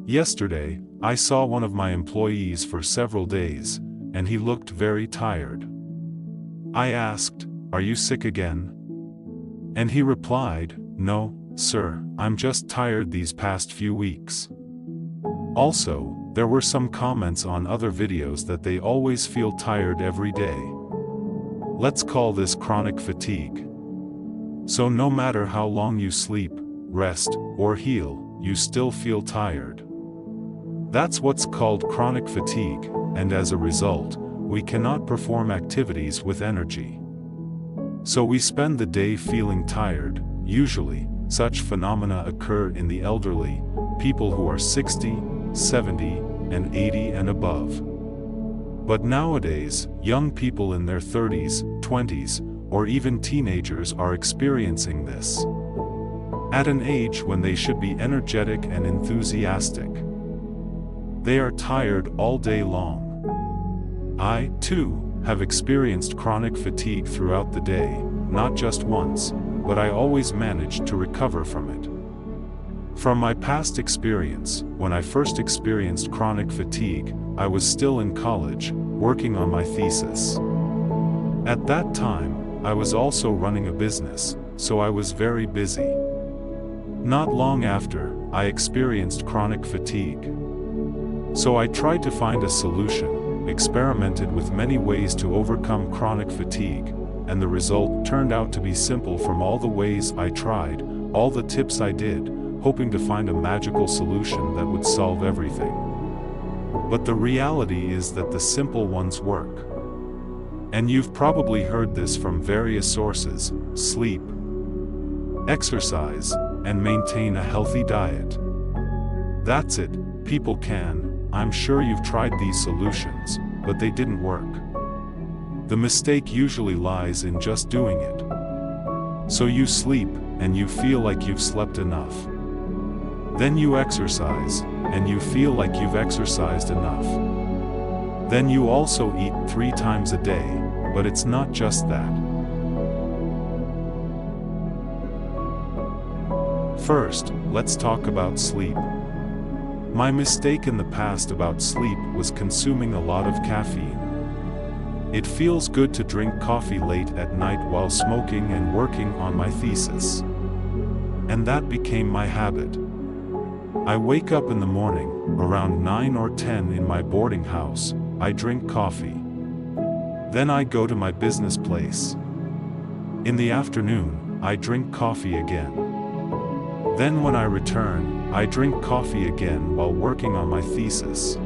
Yesterday, I saw one of my employees for several days, and he looked very tired. I asked, "Are you sick again?" And he replied, "No, sir, I'm just tired these past few weeks." Also, there were some comments on other videos that they always feel tired every day. Let's call this chronic fatigue. So no matter how long you sleep, rest, or heal, you still feel tired. That's what's called chronic fatigue, and as a result, we cannot perform activities with energy. So we spend the day feeling tired. Usually, such phenomena occur in the elderly, people who are 60, 70, and 80 and above. But nowadays, young people in their 30s, 20s, or even teenagers are experiencing this. At an age when they should be energetic and enthusiastic. They are tired all day long. I, too, have experienced chronic fatigue throughout the day, not just once, but I always managed to recover from it. From my past experience, when I first experienced chronic fatigue, I was still in college, working on my thesis. At that time, I was also running a business, so I was very busy. Not long after, I experienced chronic fatigue. So I tried to find a solution, experimented with many ways to overcome chronic fatigue, and the result turned out to be simple. From all the ways I tried, all the tips I did, hoping to find a magical solution that would solve everything. But the reality is that the simple ones work. And you've probably heard this from various sources: sleep, exercise, and maintain a healthy diet. That's it, people can. I'm sure you've tried these solutions, but they didn't work. The mistake usually lies in just doing it. So you sleep, and you feel like you've slept enough. Then you exercise, and you feel like you've exercised enough. Then you also eat 3 times a day, but it's not just that. First, let's talk about sleep. My mistake in the past about sleep was consuming a lot of caffeine. It feels good to drink coffee late at night while smoking and working on my thesis. And that became my habit. I wake up in the morning, around 9 or 10 in my boarding house, I drink coffee. Then I go to my business place. In the afternoon, I drink coffee again. Then when I return, I drink coffee again while working on my thesis.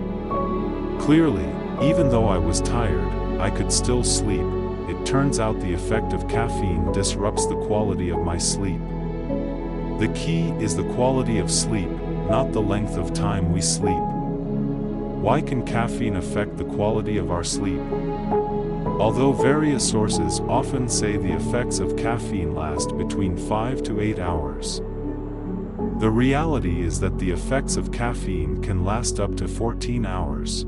Clearly, even though I was tired, I could still sleep. It turns out the effect of caffeine disrupts the quality of my sleep. The key is the quality of sleep, not the length of time we sleep. Why can caffeine affect the quality of our sleep? Although various sources often say the effects of caffeine last between 5 to 8 hours. The reality is that the effects of caffeine can last up to 14 hours.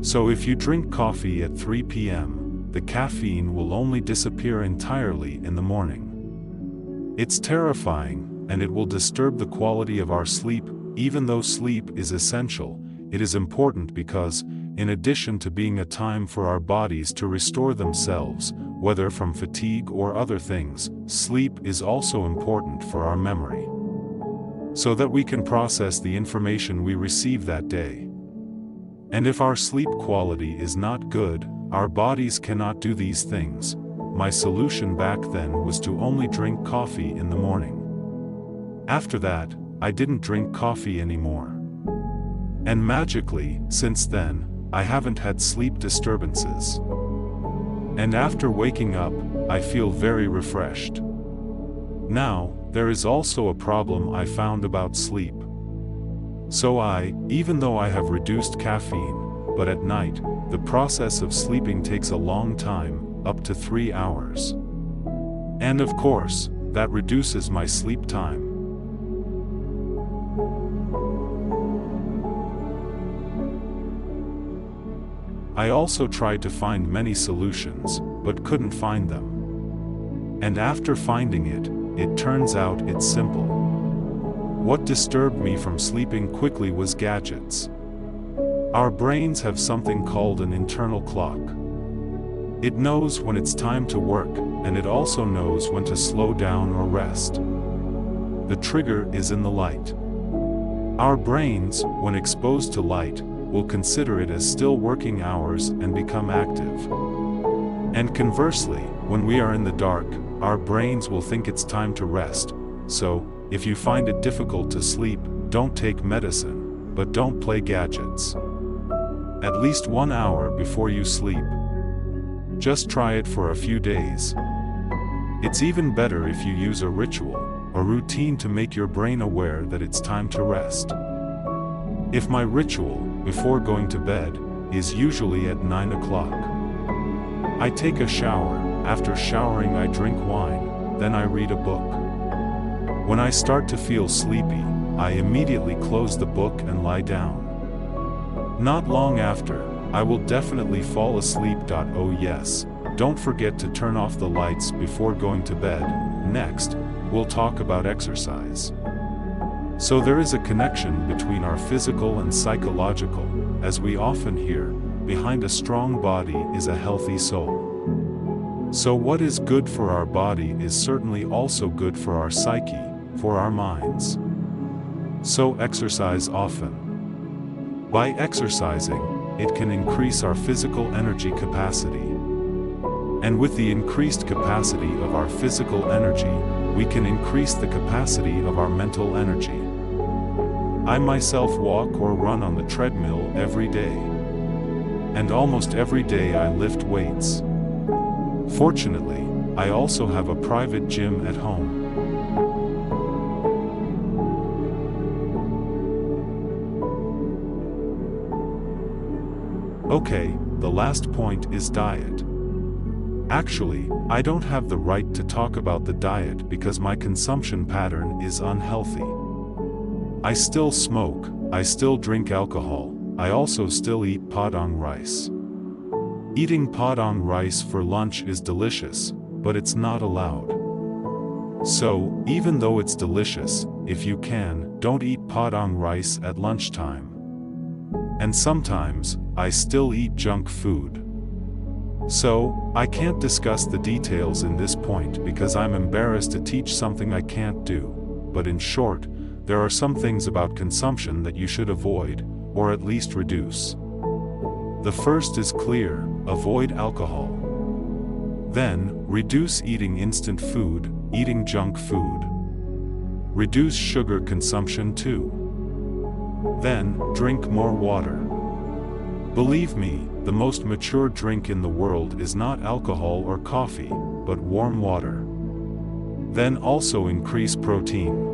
So if you drink coffee at 3 p.m., the caffeine will only disappear entirely in the morning. It's terrifying, and it will disturb the quality of our sleep. Even though sleep is essential, it is important because, in addition to being a time for our bodies to restore themselves, whether from fatigue or other things, sleep is also important for our memory, so that we can process the information we receive that day. And if our sleep quality is not good, our bodies cannot do these things. My solution back then was to only drink coffee in the morning. After that, I didn't drink coffee anymore. And magically, since then, I haven't had sleep disturbances. And after waking up, I feel very refreshed. Now, there is also a problem I found about sleep. So even though I have reduced caffeine, but at night, the process of sleeping takes a long time, up to 3 hours. And of course, that reduces my sleep time. I also tried to find many solutions, but couldn't find them. And after finding it, it turns out it's simple. What disturbed me from sleeping quickly was gadgets. Our brains have something called an internal clock. It knows when it's time to work, and it also knows when to slow down or rest. The trigger is in the light. Our brains, when exposed to light, will consider it as still working hours and become active. And conversely, when we are in the dark, our brains will think it's time to rest. So, if you find it difficult to sleep, don't take medicine, but don't play gadgets. At least 1 hour before you sleep. Just try it for a few days. It's even better if you use a ritual, a routine to make your brain aware that it's time to rest. If my ritual, before going to bed, is usually at 9 o'clock. I take a shower, after showering I drink wine, then I read a book. When I start to feel sleepy, I immediately close the book and lie down. Not long after, I will definitely fall asleep. Oh yes, don't forget to turn off the lights before going to bed. Next, we'll talk about exercise. So there is a connection between our physical and psychological, as we often hear, behind a strong body is a healthy soul. So what is good for our body is certainly also good for our psyche, for our minds. So exercise often. By exercising, it can increase our physical energy capacity. And with the increased capacity of our physical energy, we can increase the capacity of our mental energy. I myself walk or run on the treadmill every day. And almost every day I lift weights. Fortunately, I also have a private gym at home. Okay, the last point is diet. Actually, I don't have the right to talk about the diet because my consumption pattern is unhealthy. I still smoke, I still drink alcohol, I also still eat padang rice. Eating padang rice for lunch is delicious, but it's not allowed. So, even though it's delicious, if you can, don't eat padang rice at lunchtime. And sometimes, I still eat junk food. So, I can't discuss the details in this point because I'm embarrassed to teach something I can't do, but in short, there are some things about consumption that you should avoid, or at least reduce. The first is clear: avoid alcohol. Then, reduce eating instant food, eating junk food. Reduce sugar consumption too. Then, drink more water. Believe me, the most mature drink in the world is not alcohol or coffee, but warm water. Then also increase protein.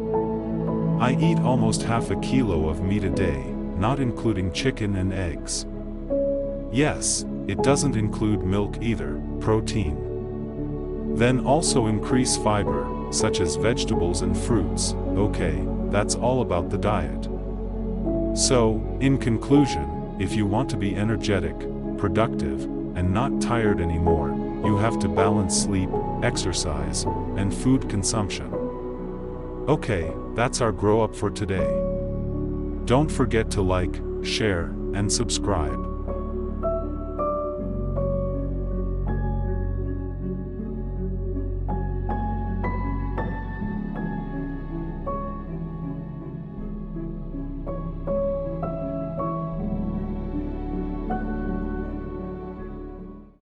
I eat almost half a kilo of meat a day, not including chicken and eggs. Yes, it doesn't include milk either, protein. Then also increase fiber, such as vegetables and fruits. Okay, that's all about the diet. So, in conclusion, if you want to be energetic, productive, and not tired anymore, you have to balance sleep, exercise, and food consumption. Okay, that's our grow up for today. Don't forget to like, share, and subscribe.